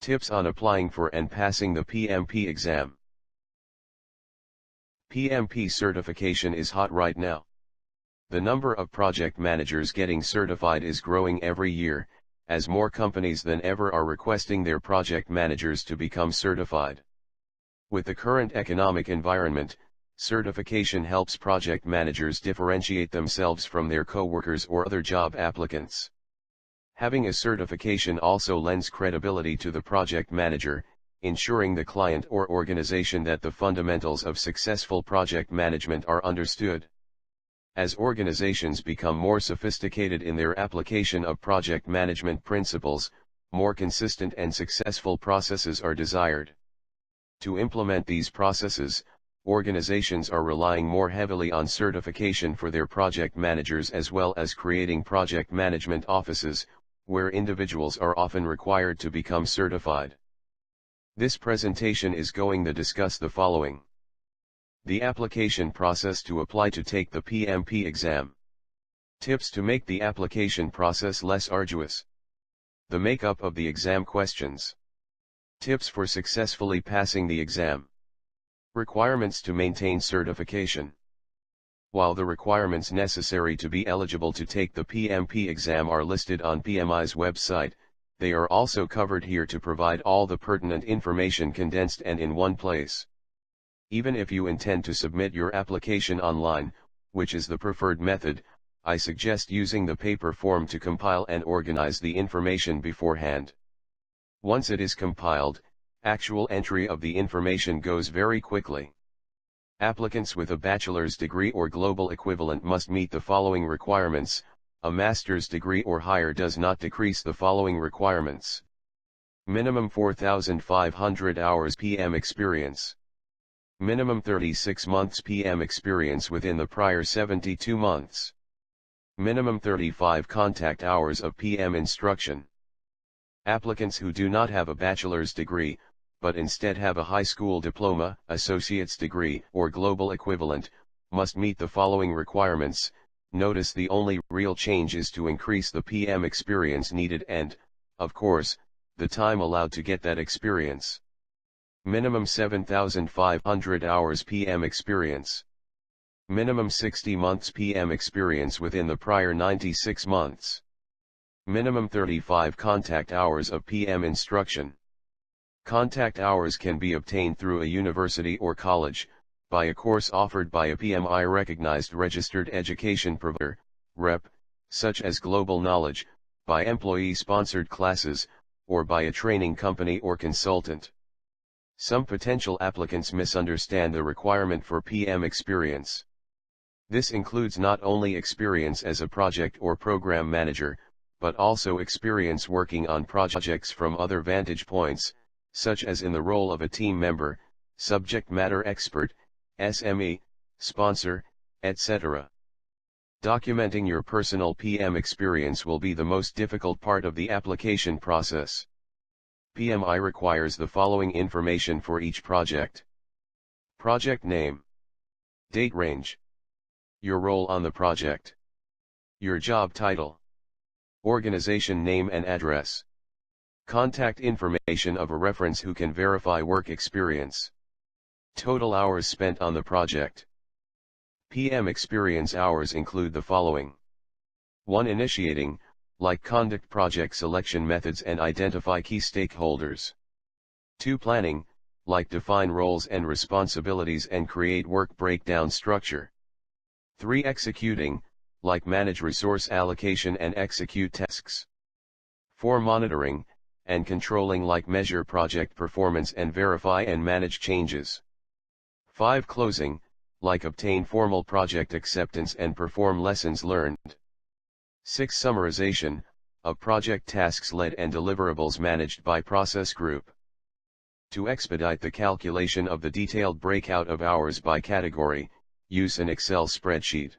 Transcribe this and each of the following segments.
Tips on applying for and passing the PMP exam. PMP certification is hot right now. The number of project managers getting certified is growing every year, as more companies than ever are requesting their project managers to become certified. With the current economic environment, certification helps project managers differentiate themselves from their co-workers or other job applicants. Having a certification also lends credibility to the project manager, ensuring the client or organization that the fundamentals of successful project management are understood. As organizations become more sophisticated in their application of project management principles, more consistent and successful processes are desired. To implement these processes, organizations are relying more heavily on certification for their project managers, as well as creating project management offices, where individuals are often required to become certified. This presentation is going to discuss the following: the application process to apply to take the PMP exam, tips to make the application process less arduous, the makeup of the exam questions, tips for successfully passing the exam, requirements to maintain certification. While the requirements necessary to be eligible to take the PMP exam are listed on PMI's website, they are also covered here to provide all the pertinent information condensed and in one place. Even if you intend to submit your application online, which is the preferred method, I suggest using the paper form to compile and organize the information beforehand. Once it is compiled, actual entry of the information goes very quickly. Applicants with a bachelor's degree or global equivalent must meet the following requirements. A master's degree or higher does not decrease the following requirements. Minimum 4,500 hours PM experience. Minimum 36 months PM experience within the prior 72 months. Minimum 35 contact hours of PM instruction. Applicants who do not have a bachelor's degree, but instead have a high school diploma, associate's degree, or global equivalent, must meet the following requirements. Notice the only real change is to increase the PM experience needed and, of course, the time allowed to get that experience. Minimum 7,500 hours PM experience. Minimum 60 months PM experience within the prior 96 months. Minimum 35 contact hours of PM instruction. Contact hours can be obtained through a university or college, by a course offered by a PMI recognized registered education provider, REP, such as Global Knowledge, by employee-sponsored classes, or by a training company or consultant. Some potential applicants misunderstand the requirement for PM experience. This includes not only experience as a project or program manager, but also experience working on projects from other vantage points, such as in the role of a team member, subject matter expert, SME, sponsor, etc. Documenting your personal PM experience will be the most difficult part of the application process. PMI requires the following information for each project: project name, date range, your role on the project, your job title, organization name and address, contact information of a reference who can verify work experience, total hours spent on the project. PM experience hours include the following: 1. Initiating, like conduct project selection methods and identify key stakeholders. 2. Planning, like define roles and responsibilities and create work breakdown structure. 3. Executing, like manage resource allocation and execute tasks. 4. Monitoring, and controlling, like measure project performance and verify and manage changes. 5. Closing, like obtain formal project acceptance and perform lessons learned. 6. Summarization, of project tasks led and deliverables managed by process group. To expedite the calculation of the detailed breakout of hours by category, use an Excel spreadsheet.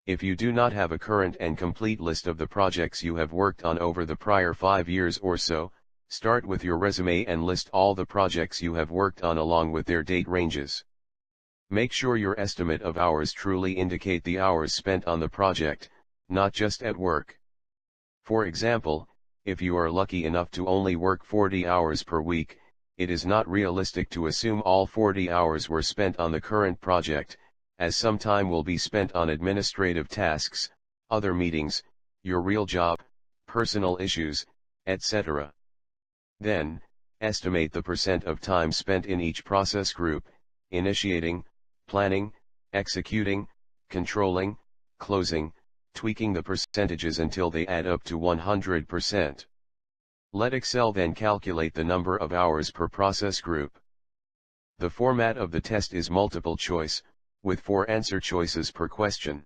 If you do not have a current and complete list of the projects you have worked on over the prior 5 years or so, start with your resume and list all the projects you have worked on along with their date ranges. Make sure your estimate of hours truly indicate the hours spent on the project, not just at work. For example, If you are lucky enough to only work 40 hours per week, it is not realistic to assume all 40 hours were spent on the current project, as some time will be spent on administrative tasks, other meetings, your real job, personal issues, etc. Then, estimate the percent of time spent in each process group: initiating, planning, executing, controlling, closing, tweaking the percentages until they add up to 100%. Let Excel then calculate the number of hours per process group. The format of the test is multiple choice, with 4 answer choices per question.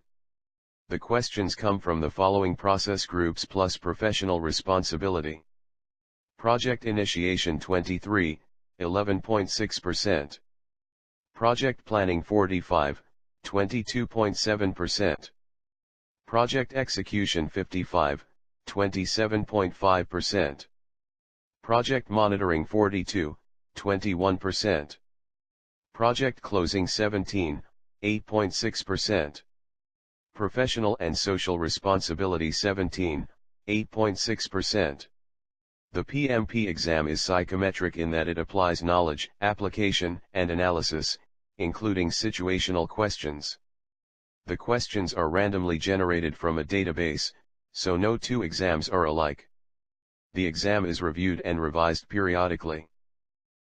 The questions come from the following process groups plus professional responsibility. Project initiation 23, 11.6%. Project planning 45, 22.7%. Project execution 55, 27.5%. Project monitoring 42, 21%. Project closing 17, 8.6%. Professional and social responsibility 17, 8.6%. The PMP exam is psychometric in that it applies knowledge, application, and analysis, including situational questions. The questions are randomly generated from a database, so no two exams are alike. The exam is reviewed and revised periodically.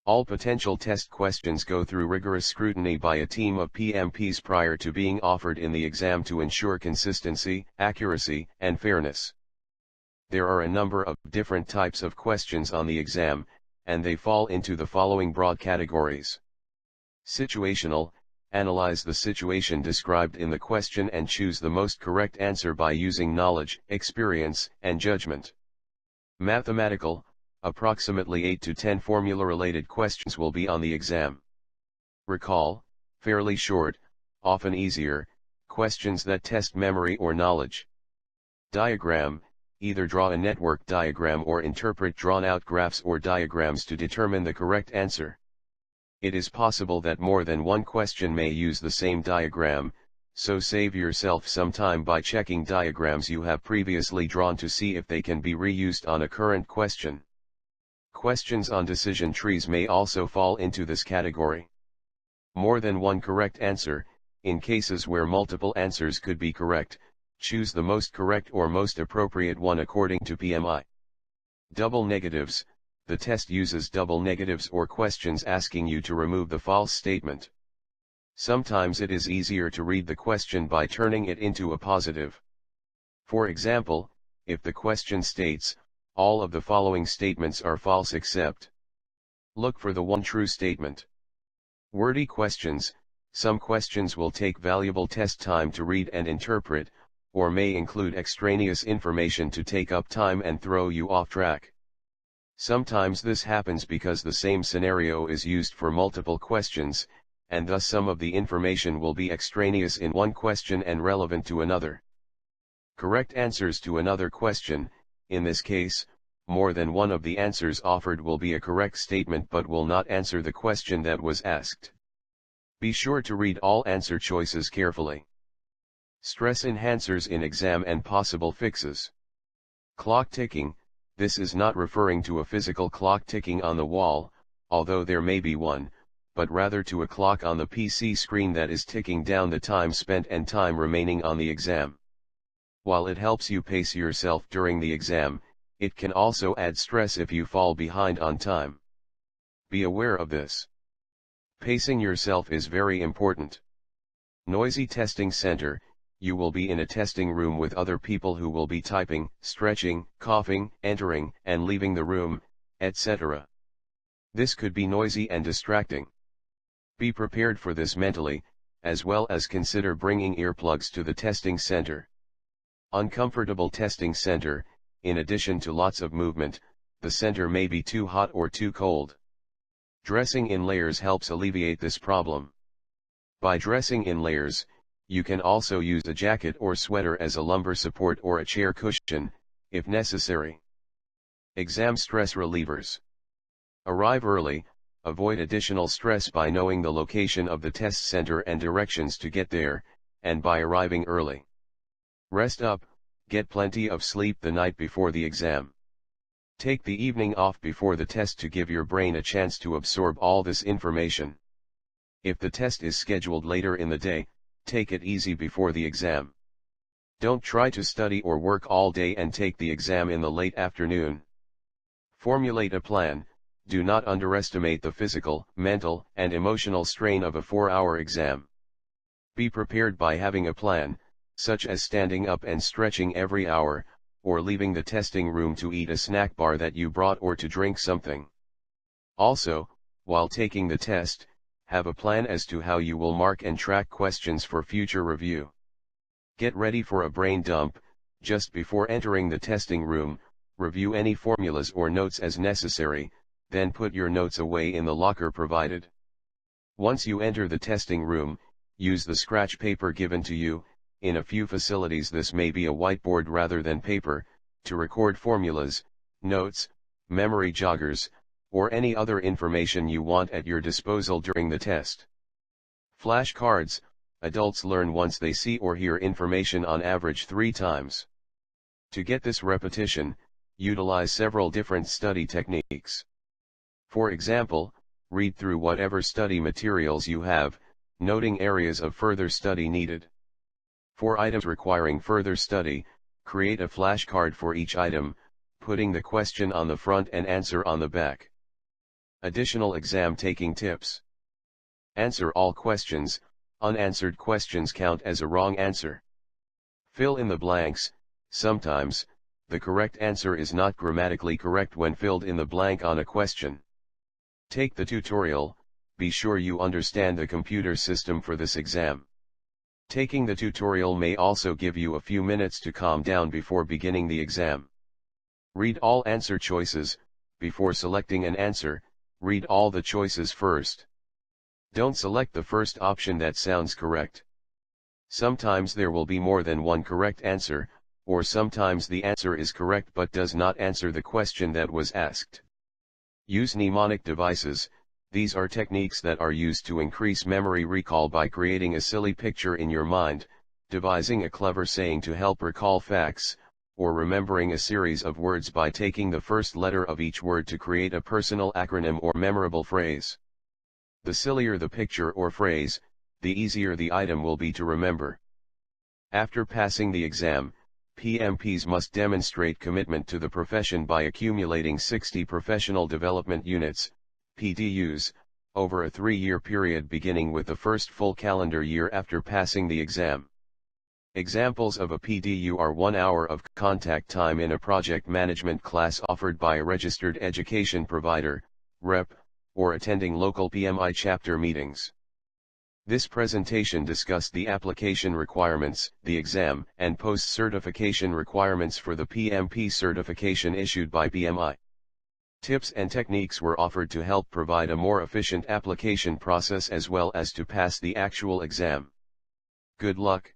All potential test questions go through rigorous scrutiny by a team of PMPs prior to being offered in the exam to ensure consistency, accuracy, and fairness. There are a number of different types of questions on the exam, and they fall into the following broad categories. Situational: analyze the situation described in the question and choose the most correct answer by using knowledge, experience, and judgment. Mathematical: approximately 8 to 10 formula-related questions will be on the exam. Recall: fairly short, often easier, questions that test memory or knowledge. Diagram: either draw a network diagram or interpret drawn-out graphs or diagrams to determine the correct answer. It is possible that more than one question may use the same diagram, so save yourself some time by checking diagrams you have previously drawn to see if they can be reused on a current question. Questions on decision trees may also fall into this category. More than one correct answer: in cases where multiple answers could be correct, choose the most correct or most appropriate one according to PMI. Double negatives: the test uses double negatives or questions asking you to remove the false statement. Sometimes it is easier to read the question by turning it into a positive. For example, if the question states, all of the following statements are false except, look for the one true statement. Wordy questions: some questions will take valuable test time to read and interpret, or may include extraneous information to take up time and throw you off track. Sometimes this happens because the same scenario is used for multiple questions, and thus some of the information will be extraneous in one question and relevant to another. Correct answers to another question: in this case, more than one of the answers offered will be a correct statement but will not answer the question that was asked. Be sure to read all answer choices carefully. Stress enhancers in exam and possible fixes. Clock ticking: this is not referring to a physical clock ticking on the wall, although there may be one, but rather to a clock on the PC screen that is ticking down the time spent and time remaining on the exam. While it helps you pace yourself during the exam, it can also add stress if you fall behind on time. Be aware of this. Pacing yourself is very important. Noisy testing center: you will be in a testing room with other people who will be typing, stretching, coughing, entering and leaving the room, etc. This could be noisy and distracting. Be prepared for this mentally, as well as consider bringing earplugs to the testing center. Uncomfortable testing center: in addition to lots of movement, the center may be too hot or too cold. Dressing in layers helps alleviate this problem. By dressing in layers, you can also use a jacket or sweater as a lumbar support or a chair cushion, if necessary. Exam stress relievers. Arrive early: avoid additional stress by knowing the location of the test center and directions to get there, and by arriving early. Rest up: get plenty of sleep the night before the exam. Take the evening off before the test to give your brain a chance to absorb all this information. If the test is scheduled later in the day, take it easy before the exam. Don't try to study or work all day and take the exam in the late afternoon. Formulate a plan. Do not underestimate the physical, mental, and emotional strain of a 4-hour exam. Be prepared by having a plan, such as standing up and stretching every hour, or leaving the testing room to eat a snack bar that you brought or to drink something. Also, while taking the test, have a plan as to how you will mark and track questions for future review. Get ready for a brain dump. Just before entering the testing room, review any formulas or notes as necessary, then put your notes away in the locker provided. Once you enter the testing room, use the scratch paper given to you. In a few facilities this may be a whiteboard rather than paper, to record formulas, notes, memory joggers, or any other information you want at your disposal during the test. Flashcards. Adults learn once they see or hear information on average 3 times. To get this repetition, utilize several different study techniques. For example, read through whatever study materials you have, noting areas of further study needed. For items requiring further study, create a flashcard for each item, putting the question on the front and answer on the back. Additional exam taking tips. Answer all questions. Unanswered questions count as a wrong answer. Fill in the blanks. Sometimes, the correct answer is not grammatically correct when filled in the blank on a question. Take the tutorial. Be sure you understand the computer system for this exam. Taking the tutorial may also give you a few minutes to calm down before beginning the exam. Read all answer choices. Before selecting an answer, read all the choices first. Don't select the first option that sounds correct. Sometimes there will be more than one correct answer, or sometimes the answer is correct but does not answer the question that was asked. Use mnemonic devices. These are techniques that are used to increase memory recall by creating a silly picture in your mind, devising a clever saying to help recall facts, or remembering a series of words by taking the first letter of each word to create a personal acronym or memorable phrase. The sillier the picture or phrase, the easier the item will be to remember. After passing the exam, PMPs must demonstrate commitment to the profession by accumulating 60 professional development units, PDUs, over a 3-year period beginning with the first full calendar year after passing the exam. Examples of a PDU are 1 hour of contact time in a project management class offered by a registered education provider, REP, or attending local PMI chapter meetings. This presentation discussed the application requirements, the exam, and post-certification requirements for the PMP certification issued by PMI. Tips and techniques were offered to help provide a more efficient application process as well as to pass the actual exam. Good luck.